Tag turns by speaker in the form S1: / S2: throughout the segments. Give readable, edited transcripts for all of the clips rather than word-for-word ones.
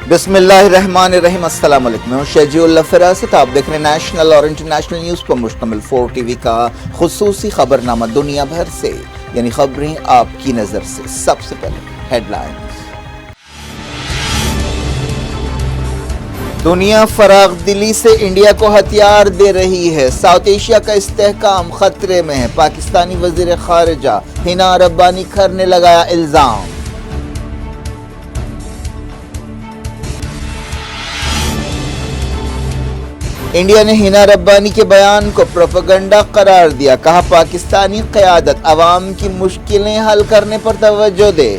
S1: بسم اللہ الرحمن الرحیم۔ السلام علیکم، میں ہوں شہجی اللہ فراست۔ آپ دیکھ رہے ہیں نیشنل اور انٹرنیشنل نیوز پر مشتمل 4 ٹی وی کا خصوصی خبرنامہ دنیا بھر سے، یعنی خبریں آپ کی نظر سے۔ سب سے پہلے ہیڈ لائنز۔ دنیا فراغ دلی سے انڈیا کو ہتھیار دے رہی ہے، ساؤتھ ایشیا کا استحکام خطرے میں ہے، پاکستانی وزیر خارجہ حنا ربانی کھر نے لگایا الزام۔ انڈیا نے حنا ربانی کے بیان کو پروپیگنڈا قرار دیا، کہا پاکستانی قیادت عوام کی مشکلیں حل کرنے پر توجہ دے۔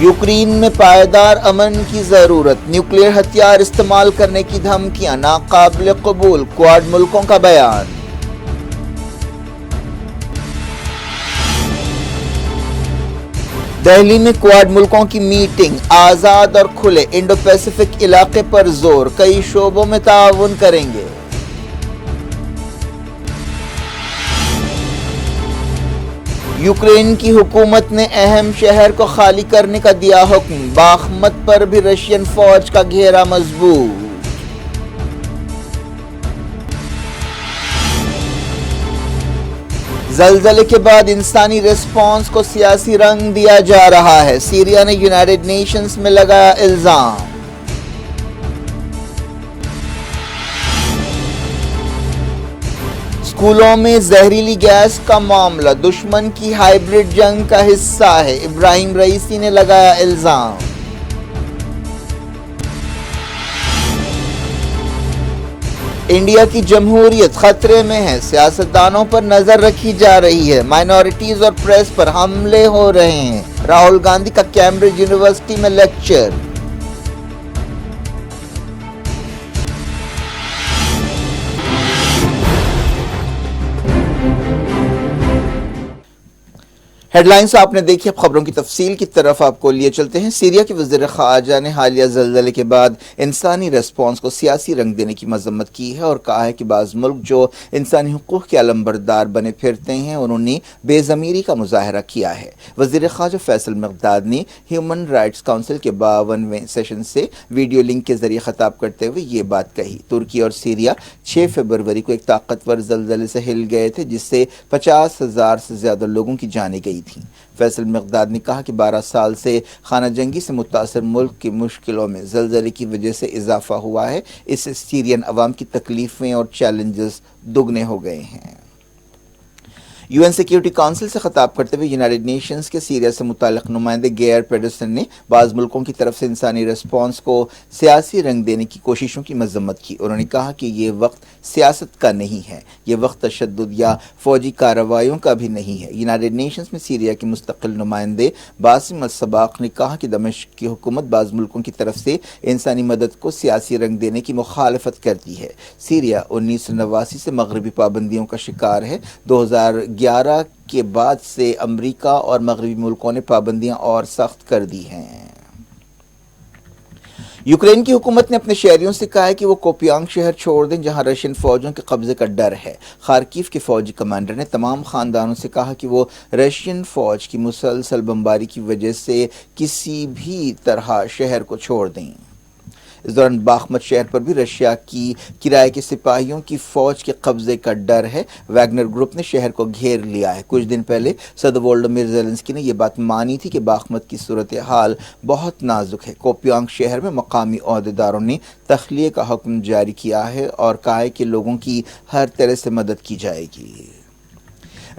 S1: یوکرین میں پائیدار امن کی ضرورت، نیوکلیئر ہتھیار استعمال کرنے کی دھمکیاں ناقابل قبول، کوواڈ ملکوں کا بیان۔ دہلی میں کوواڈ ملکوں کی میٹنگ، آزاد اور کھلے انڈو پیسیفک علاقے پر زور، کئی شعبوں میں تعاون کریں گے۔ یوکرین کی حکومت نے اہم شہر کو خالی کرنے کا دیا حکم، باخمت پر بھی رشین فوج کا گھیرا مضبوط۔ زلزلے کے بعد انسانی ریسپانس کو سیاسی رنگ دیا جا رہا ہے، سیریا نے یونائیٹڈ نیشنز میں لگایا الزام۔ اسکولوں میں زہریلی گیس کا معاملہ دشمن کی ہائیبرڈ جنگ کا حصہ ہے، ابراہیم رئیسی نے لگایا الزام۔ انڈیا کی جمہوریت خطرے میں ہے، سیاستدانوں پر نظر رکھی جا رہی ہے، مائنورٹیز اور پریس پر حملے ہو رہے ہیں، راہل گاندھی کا کیمبرج یونیورسٹی میں لیکچر۔ ہیڈ لائنز آپ نے دیکھی، اب خبروں کی تفصیل کی طرف آپ کو لیے چلتے ہیں۔ سیریا کے وزیر خارجہ نے حالیہ زلزلے کے بعد انسانی ریسپانس کو سیاسی رنگ دینے کی مذمت کی ہے اور کہا ہے کہ بعض ملک جو انسانی حقوق کے علمبردار بنے پھرتے ہیں انہوں نے بے ضمیری کا مظاہرہ کیا ہے۔ وزیر خارجہ فیصل مقداد نے ہیومن رائٹس کونسل کے 52ویں سیشن سے ویڈیو لنک کے ذریعے خطاب کرتے ہوئے یہ بات کہی۔ ترکی اور سیریا 6 فروری کو ایک طاقتور زلزلے سے ہل گئے تھے جس سے 50,000 سے زیادہ لوگوں کی جانیں گئی تھیں۔ فیصل مقداد نے کہا کہ 12 سال سے خانہ جنگی سے متاثر ملک کی مشکلوں میں زلزلے کی وجہ سے اضافہ ہوا ہے، اس سے سیرین عوام کی تکلیفیں اور چیلنجز دگنے ہو گئے ہیں۔ یو این سیکیورٹی کونسل سے خطاب کرتے ہوئے یونائیٹڈ نیشنز کے سیریا سے متعلق نمائندے گیئر پیڈرسن نے بعض ملکوں کی طرف سے انسانی ریسپانس کو سیاسی رنگ دینے کی کوششوں کی مذمت کی۔ انہوں نے کہا کہ یہ وقت سیاست کا نہیں ہے، یہ وقت تشدد یا فوجی کارروائیوں کا بھی نہیں ہے۔ یونائیٹڈ نیشنز میں سیریا کے مستقل نمائندے باسم السباق نے کہا کہ دمشق کی حکومت بعض ملکوں کی طرف سے انسانی مدد کو سیاسی رنگ دینے کی مخالفت کرتی ہے۔ سیریا 1989 سے مغربی پابندیوں کا شکار ہے۔ 2011 کے بعد سے امریکہ اور مغربی ملکوں نے پابندیاں اور سخت کر دی ہیں۔ یوکرین کی حکومت نے اپنے شہریوں سے کہا ہے کہ وہ کوپیانگ شہر چھوڑ دیں جہاں رشین فوجوں کے قبضے کا ڈر ہے۔ خارکیو کے فوجی کمانڈر نے تمام خاندانوں سے کہا کہ وہ رشین فوج کی مسلسل بمباری کی وجہ سے کسی بھی طرح شہر کو چھوڑ دیں۔ اس دوران باخمت شہر پر بھی رشیا کی کرائے کے سپاہیوں کی فوج کے قبضے کا ڈر ہے۔ ویگنر گروپ نے شہر کو گھیر لیا ہے۔ کچھ دن پہلے صدر وولودیمیر زیلنسکی نے یہ بات مانی تھی کہ باخمت کی صورتحال بہت نازک ہے۔ کوپیانگ شہر میں مقامی عہدیداروں نے تخلیے کا حکم جاری کیا ہے اور کہا ہے کہ لوگوں کی ہر طرح سے مدد کی جائے گی۔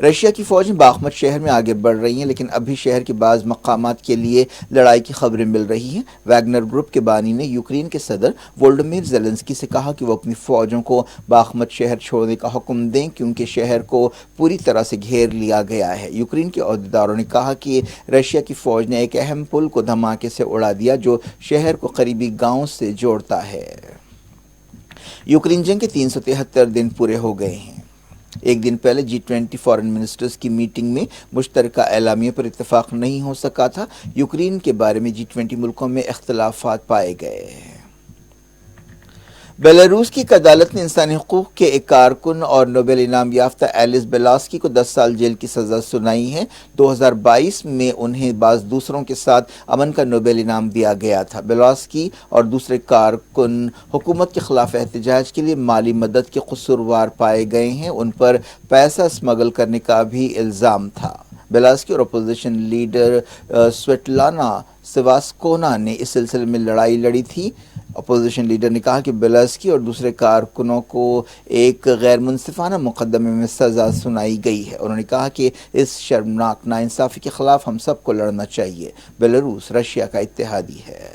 S1: رشیا کی فوجیں باخمت شہر میں آگے بڑھ رہی ہیں لیکن ابھی شہر کے بعض مقامات کے لیے لڑائی کی خبریں مل رہی ہیں۔ ویگنر گروپ کے بانی نے یوکرین کے صدر وولودیمیر زیلنسکی سے کہا کہ وہ اپنی فوجوں کو باخمت شہر چھوڑنے کا حکم دیں کیونکہ شہر کو پوری طرح سے گھیر لیا گیا ہے۔ یوکرین کے عہدیداروں نے کہا کہ رشیا کی فوج نے ایک اہم پل کو دھماکے سے اڑا دیا جو شہر کو قریبی گاؤں سے جوڑتا ہے۔ یوکرین جنگ کے 373 دن پورے ہو گئے ہیں۔ ایک دن پہلے G20 فارن منسٹرز کی میٹنگ میں مشترکہ اعلامیے پر اتفاق نہیں ہو سکا تھا۔ یوکرین کے بارے میں G20 ملکوں میں اختلافات پائے گئے۔ بیلاروس کی ایک عدالت نے انسانی حقوق کے ایک کارکن اور نوبل انعام یافتہ ایلس بیلاسکی کو 10 سال جیل کی سزا سنائی ہے۔ 2022 میں انہیں بعض دوسروں کے ساتھ امن کا نوبل انعام دیا گیا تھا۔ بیلاسکی اور دوسرے کارکن حکومت کے خلاف احتجاج کے لیے مالی مدد کے قصوروار پائے گئے ہیں۔ ان پر پیسہ اسمگل کرنے کا بھی الزام تھا۔ بیلاسکی اور اپوزیشن لیڈر سویٹلانا سیواسکونا نے اس سلسلے میں لڑائی لڑی تھی۔ اپوزیشن لیڈر نے کہا کہ بیلاسکی اور دوسرے کارکنوں کو ایک غیر منصفانہ مقدمے میں سزا سنائی گئی ہے۔ انہوں نے کہا کہ اس شرمناک ناانصافی کے خلاف ہم سب کو لڑنا چاہیے۔ بیلاروس رشیا کا اتحادی ہے۔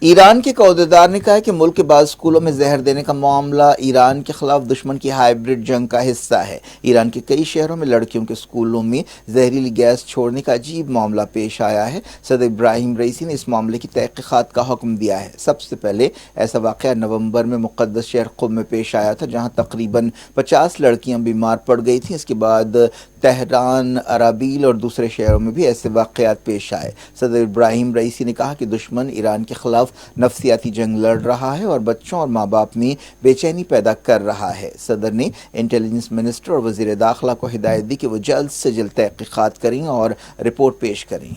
S1: ایران کے ایک عہدیدار نے کہا ہے کہ ملک کے بعض اسکولوں میں زہر دینے کا معاملہ ایران کے خلاف دشمن کی ہائیبرڈ جنگ کا حصہ ہے۔ ایران کے کئی شہروں میں لڑکیوں کے اسکولوں میں زہریلی گیس چھوڑنے کا عجیب معاملہ پیش آیا ہے۔ صدر ابراہیم رئیسی نے اس معاملے کی تحقیقات کا حکم دیا ہے۔ سب سے پہلے ایسا واقعہ نومبر میں مقدس شہر قم میں پیش آیا تھا، جہاں تقریباً 50 لڑکیاں بیمار پڑ گئی تھیں۔ اس کے بعد تہران، ارابیل اور دوسرے شہروں میں بھی ایسے واقعات پیش آئے۔ صدر ابراہیم رئیسی نے کہا کہ دشمن ایران کے خلاف نفسیاتی جنگ لڑ رہا ہے اور بچوں اور ماں باپ میں بے چینی پیدا کر رہا ہے۔ صدر نے انٹیلیجنس منسٹر اور وزیر داخلہ کو ہدایت دی کہ وہ جلد سے جلد تحقیقات کریں اور رپورٹ پیش کریں۔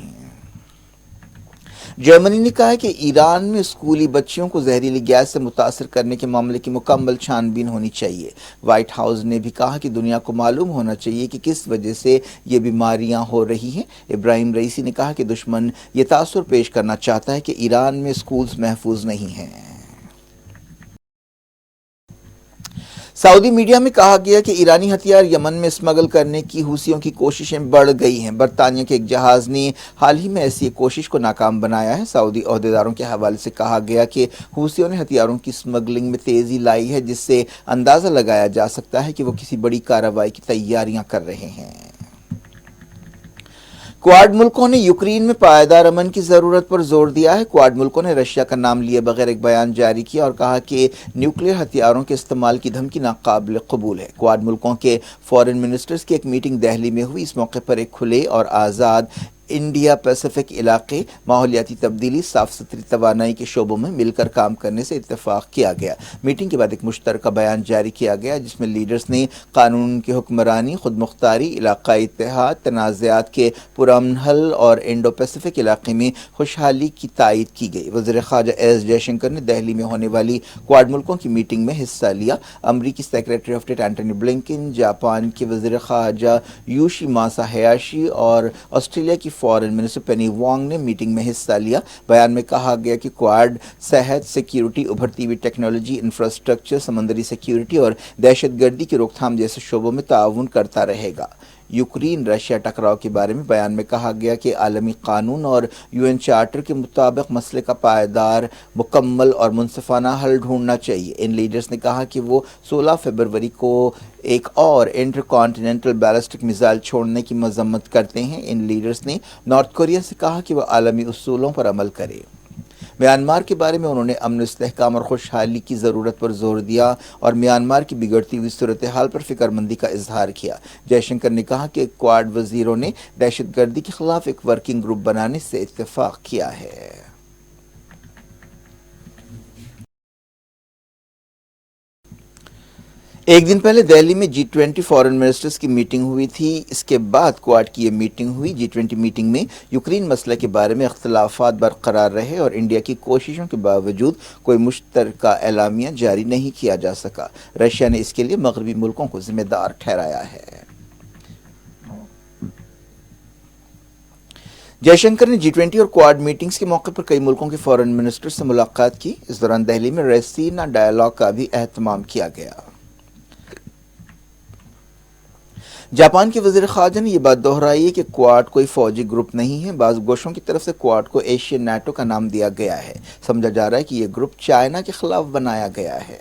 S1: جرمنی نے کہا ہے کہ ایران میں اسکولی بچیوں کو زہریلی گیس سے متاثر کرنے کے معاملے کی مکمل چھان بین ہونی چاہیے۔ وائٹ ہاؤس نے بھی کہا کہ دنیا کو معلوم ہونا چاہیے کہ کس وجہ سے یہ بیماریاں ہو رہی ہیں۔ ابراہیم رئیسی نے کہا کہ دشمن یہ تاثر پیش کرنا چاہتا ہے کہ ایران میں اسکولز محفوظ نہیں ہیں۔ سعودی میڈیا میں کہا گیا کہ ایرانی ہتھیار یمن میں اسمگل کرنے کی حوثیوں کی کوششیں بڑھ گئی ہیں۔ برطانیہ کے ایک جہاز نے حال ہی میں ایسی ایک کوشش کو ناکام بنایا ہے۔ سعودی عہدیداروں کے حوالے سے کہا گیا کہ حوثیوں نے ہتھیاروں کی اسمگلنگ میں تیزی لائی ہے، جس سے اندازہ لگایا جا سکتا ہے کہ وہ کسی بڑی کارروائی کی تیاریاں کر رہے ہیں۔ کوارڈ ملکوں نے یوکرین میں پائیدار امن کی ضرورت پر زور دیا ہے۔ کوارڈ ملکوں نے رشیا کا نام لیے بغیر ایک بیان جاری کیا اور کہا کہ نیوکلیئر ہتھیاروں کے استعمال کی دھمکی ناقابل قبول ہے۔ کوارڈ ملکوں کے فارن منسٹرز کی ایک میٹنگ دہلی میں ہوئی۔ اس موقع پر ایک کھلے اور آزاد انڈیا پیسیفک علاقے، ماحولیاتی تبدیلی، صاف ستھری توانائی کے شعبوں میں مل کر کام کرنے سے اتفاق کیا گیا۔ میٹنگ کے بعد ایک مشترکہ بیان جاری کیا گیا جس میں لیڈرز نے قانون کی حکمرانی، خود مختاری، علاقائی اتحاد، تنازعات کے پرامن حل اور انڈو پیسیفک علاقے میں خوشحالی کی تائید کی گئی۔ وزیر خارجہ ایس جے شنکر نے دہلی میں ہونے والی کوارڈ ملکوں کی میٹنگ میں حصہ لیا۔ امریکی secretary of state Antony Blinken, Japan کے وزیر خارجہ یوشی ماسا ہیاشی اور آسٹریلیا کی فارن منسٹر پینی وانگ نے میٹنگ میں حصہ لیا۔ بیان میں کہا گیا کہ کوارڈ صحت، سیکیورٹی، ابھرتی ہوئی ٹیکنالوجی، انفراسٹرکچر، سمندری سیکیورٹی اور دہشت گردی کی روک تھام جیسے شعبوں میں تعاون کرتا رہے گا۔ یوکرین رشیا ٹکراؤ کے بارے میں بیان میں کہا گیا کہ عالمی قانون اور UN چارٹر کے مطابق مسئلے کا پائیدار، مکمل اور منصفانہ حل ڈھونڈنا چاہیے۔ ان لیڈرز نے کہا کہ وہ 16 فروری کو ایک اور انٹر کانٹیننٹل بیلسٹک میزائل چھوڑنے کی مذمت کرتے ہیں۔ ان لیڈرز نے نارتھ کوریا سے کہا کہ وہ عالمی اصولوں پر عمل کرے۔ میانمار کے بارے میں انہوں نے امن، استحکام اور خوشحالی کی ضرورت پر زور دیا اور میانمار کی بگڑتی ہوئی صورتحال پر فکر مندی کا اظہار کیا۔ جے شنکر نے کہا کہ کوارڈ وزیروں نے دہشت گردی کے خلاف ایک ورکنگ گروپ بنانے سے اتفاق کیا ہے۔ ایک دن پہلے دہلی میں G20 فارن منسٹرز کی میٹنگ ہوئی تھی۔ اس کے بعد کوارڈ کی یہ میٹنگ ہوئی۔ G20 میٹنگ میں یوکرین مسئلہ کے بارے میں اختلافات برقرار رہے اور انڈیا کی کوششوں کے باوجود کوئی مشترکہ اعلامیہ جاری نہیں کیا جا سکا۔ رشیا نے اس کے لیے مغربی ملکوں کو ذمہ دار ٹھہرایا ہے۔ جے شنکر نے G20 اور کوارڈ میٹنگز کے موقع پر کئی ملکوں کے فارن منسٹر سے ملاقات کی۔ اس دوران دہلی میں ریسینا ڈائیلاگ کا بھی اہتمام کیا گیا۔ جاپان کے وزیر خارجہ نے یہ بات دہرائی ہے کہ کوارڈ کوئی فوجی گروپ نہیں ہے۔ بعض گوشوں کی طرف سے کوارڈ کو ایشین نیٹو کا نام دیا گیا ہے۔ سمجھا جا رہا ہے کہ یہ گروپ چائنا کے خلاف بنایا گیا ہے۔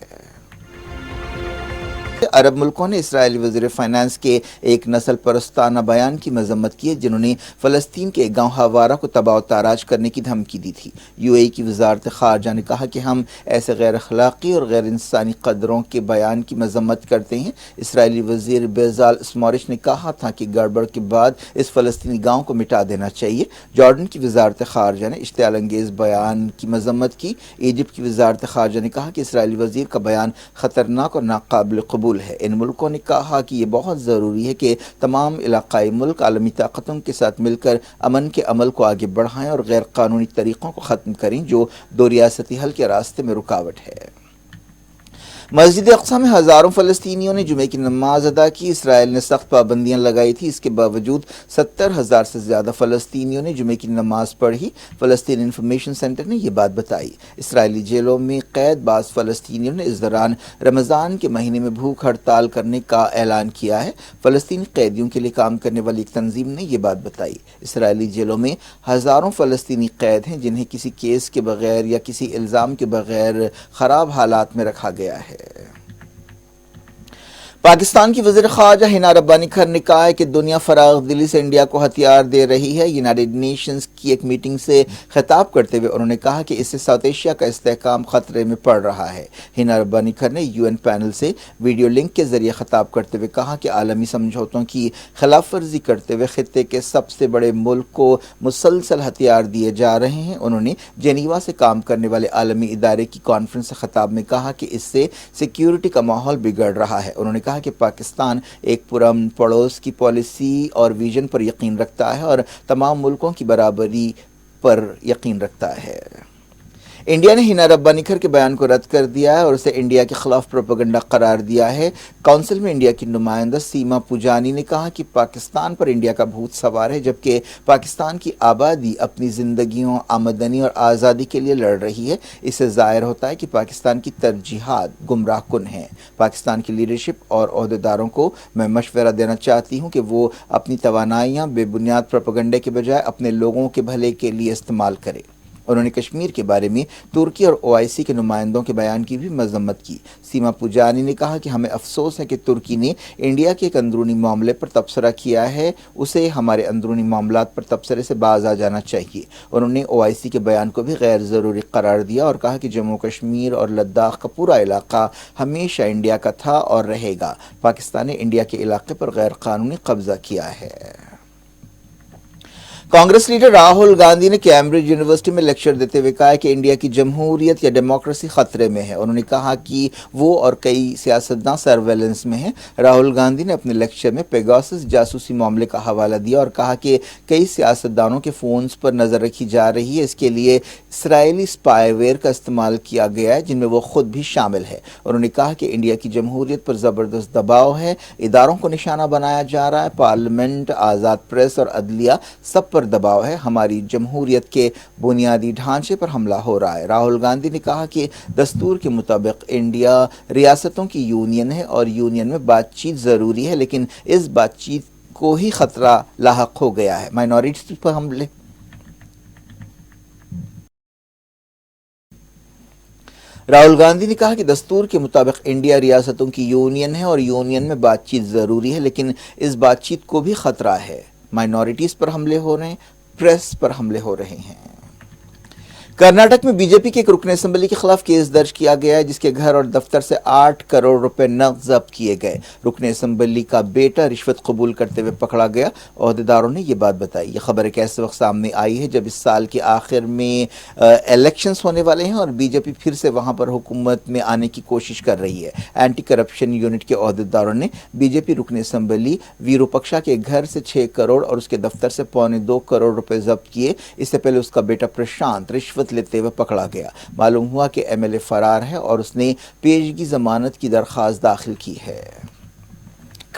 S1: عرب ملکوں نے اسرائیلی وزیر فائنانس کے ایک نسل پرستانہ بیان کی مذمت کی ہے جنہوں نے فلسطین کے گاؤں ہوارہ کو تباہ و تاراج کرنے کی دھمکی دی تھی۔ یو اے ای کی وزارت خارجہ نے کہا کہ ہم ایسے غیر اخلاقی اور غیر انسانی قدروں کے بیان کی مذمت کرتے ہیں۔ اسرائیلی وزیر بیزال اسمورش نے کہا تھا کہ گڑبڑ کے بعد اس فلسطینی گاؤں کو مٹا دینا چاہیے۔ جارڈن کی وزارت خارجہ نے اشتعال انگیز بیان کی مذمت کی۔ ایجپٹ کی وزارت خارجہ نے کہا کہ اسرائیلی وزیر کا بیان خطرناک اور ناقابل قبول ہے۔ ان ملکوں نے کہا کہ یہ بہت ضروری ہے کہ تمام علاقائی ملک عالمی طاقتوں کے ساتھ مل کر امن کے عمل کو آگے بڑھائیں اور غیر قانونی طریقوں کو ختم کریں جو دو ریاستی حل کے راستے میں رکاوٹ ہے۔ مسجد اقصی میں ہزاروں فلسطینیوں نے جمعے کی نماز ادا کی۔ اسرائیل نے سخت پابندیاں لگائی تھی، اس کے باوجود 70,000 سے زیادہ فلسطینیوں نے جمعے کی نماز پڑھی۔ فلسطین انفارمیشن سینٹر نے یہ بات بتائی۔ اسرائیلی جیلوں میں قید بعض فلسطینیوں نے اس دوران رمضان کے مہینے میں بھوک ہڑتال کرنے کا اعلان کیا ہے۔ فلسطینی قیدیوں کے لیے کام کرنے والی ایک تنظیم نے یہ بات بتائی۔ اسرائیلی جیلوں میں ہزاروں فلسطینی قید ہیں جنہیں کسی کیس کے بغیر یا کسی الزام کے بغیر خراب حالات میں رکھا گیا ہے۔ پاکستان کی وزیر خارجہ حنا ربانی کھر نے کہا ہے کہ دنیا فراغ دلی سے انڈیا کو ہتھیار دے رہی ہے۔ یونائیٹڈ نیشنز کی ایک میٹنگ سے خطاب کرتے ہوئے انہوں نے کہا کہ اس سے ساؤتھ ایشیا کا استحکام خطرے میں پڑ رہا ہے۔ حنا ربانی کھر نے UN پینل سے ویڈیو لنک کے ذریعے خطاب کرتے ہوئے کہا کہ عالمی سمجھوتوں کی خلاف ورزی کرتے ہوئے خطے کے سب سے بڑے ملک کو مسلسل ہتھیار دیے جا رہے ہیں۔ انہوں نے جنیوا سے کام کرنے والے عالمی ادارے کی کانفرنس سے خطاب میں کہا کہ اس سے سیکیورٹی کا ماحول بگڑ رہا ہے۔ انہوں نے کہا کہ پاکستان ایک پرامن پڑوس کی پالیسی اور ویژن پر یقین رکھتا ہے اور تمام ملکوں کی برابری پر یقین رکھتا ہے۔ انڈیا نے حنا ربانی کھر کے بیان کو رد کر دیا ہے اور اسے انڈیا کے خلاف پروپیگنڈا قرار دیا ہے۔ کونسل میں انڈیا کی نمائندہ سیما پوجانی نے کہا کہ پاکستان پر انڈیا کا بھوت سوار ہے جبکہ پاکستان کی آبادی اپنی زندگیوں، آمدنی اور آزادی کے لیے لڑ رہی ہے۔ اس سے ظاہر ہوتا ہے کہ پاکستان کی ترجیحات گمراہ کن ہیں۔ پاکستان کی لیڈرشپ اور عہدیداروں کو میں مشورہ دینا چاہتی ہوں کہ وہ اپنی توانائیاں بے بنیاد پروپیگنڈے کے بجائے اپنے لوگوں کے بھلے کے لیے استعمال کریں۔ انہوں نے کشمیر کے بارے میں ترکی اور OIC کے نمائندوں کے بیان کی بھی مذمت کی۔ سیما پوجانی نے کہا کہ ہمیں افسوس ہے کہ ترکی نے انڈیا کے ایک اندرونی معاملے پر تبصرہ کیا ہے، اسے ہمارے اندرونی معاملات پر تبصرے سے باز آ جانا چاہیے۔ انہوں نے OIC کے بیان کو بھی غیر ضروری قرار دیا اور کہا کہ جموں کشمیر اور لداخ کا پورا علاقہ ہمیشہ انڈیا کا تھا اور رہے گا۔ پاکستان نے انڈیا کے علاقے پر غیر قانونی قبضہ کیا ہے۔ کانگریس لیڈر راہل گاندھی نے کیمبرج یونیورسٹی میں لیکچر دیتے ہوئے کہا کہ انڈیا کی جمہوریت یا ڈیموکریسی خطرے میں ہے۔ انہوں نے کہا کہ وہ اور کئی سیاستداں سرویلنس میں ہیں۔ راہل گاندھی نے اپنے لیکچر میں پیگاسس جاسوسی معاملے کا حوالہ دیا اور کہا کہ کئی سیاستدانوں کے فونز پر نظر رکھی جا رہی ہے، اس کے لیے اسرائیلی اسپائی ویئر کا استعمال کیا گیا ہے جن میں وہ خود بھی شامل ہے۔ انہوں نے کہا کہ انڈیا کی جمہوریت پر زبردست دباؤ ہے، اداروں کو نشانہ بنایا جا رہا ہے، پارلیمنٹ، آزاد پریس اور عدلیہ سب پر دباؤ ہے، ہماری جمہوریت کے بنیادی ڈھانچے پر حملہ ہو رہا ہے۔ راہل گاندھی نے کہا کہ دستور کے مطابق انڈیا ریاستوں کی یونین ہے اور یونین میں بات چیت ضروری ہے، لیکن اس بات چیت کو ہی خطرہ لاحق ہو گیا ہے۔ مائنورٹیز پر حملے۔ راہل گاندھی نے کہا کہ دستور کے مطابق انڈیا ریاستوں کی یونین ہے اور یونین میں بات چیت ضروری ہے، لیکن اس بات چیت کو بھی خطرہ ہے۔ مائنورٹیز پر حملے ہو رہے ہیں، پریس پر حملے ہو رہے ہیں۔ کرناٹک میں BJP کے ایک رکن اسمبلی کے خلاف کیس درج کیا گیا ہے جس کے گھر اور دفتر سے 8 کروڑ روپے نقد ضبط کیے گئے۔ رکن اسمبلی کا بیٹا رشوت قبول کرتے ہوئے پکڑا گیا۔ عہدیداروں نے یہ بات بتائی۔ یہ خبر ایک ایسے وقت سامنے آئی ہے جب اس سال کے آخر میں الیکشنز ہونے والے ہیں اور BJP پھر سے وہاں پر حکومت میں آنے کی کوشش کر رہی ہے۔ اینٹی کرپشن یونٹ کے عہدیداروں نے BJP رکن اسمبلی ویروپکشا کے گھر سے 6 کروڑ اور اس کے دفتر سے 1.25 کروڑ روپے ضبط کیے۔ اس سے پہلے اس کا بیٹا پرشانت رشوت لیتے ہوئے پکڑا گیا۔ معلوم ہوا کہ MLA فرار ہے اور اس نے پیشگی ضمانت کی درخواست داخل کی ہے۔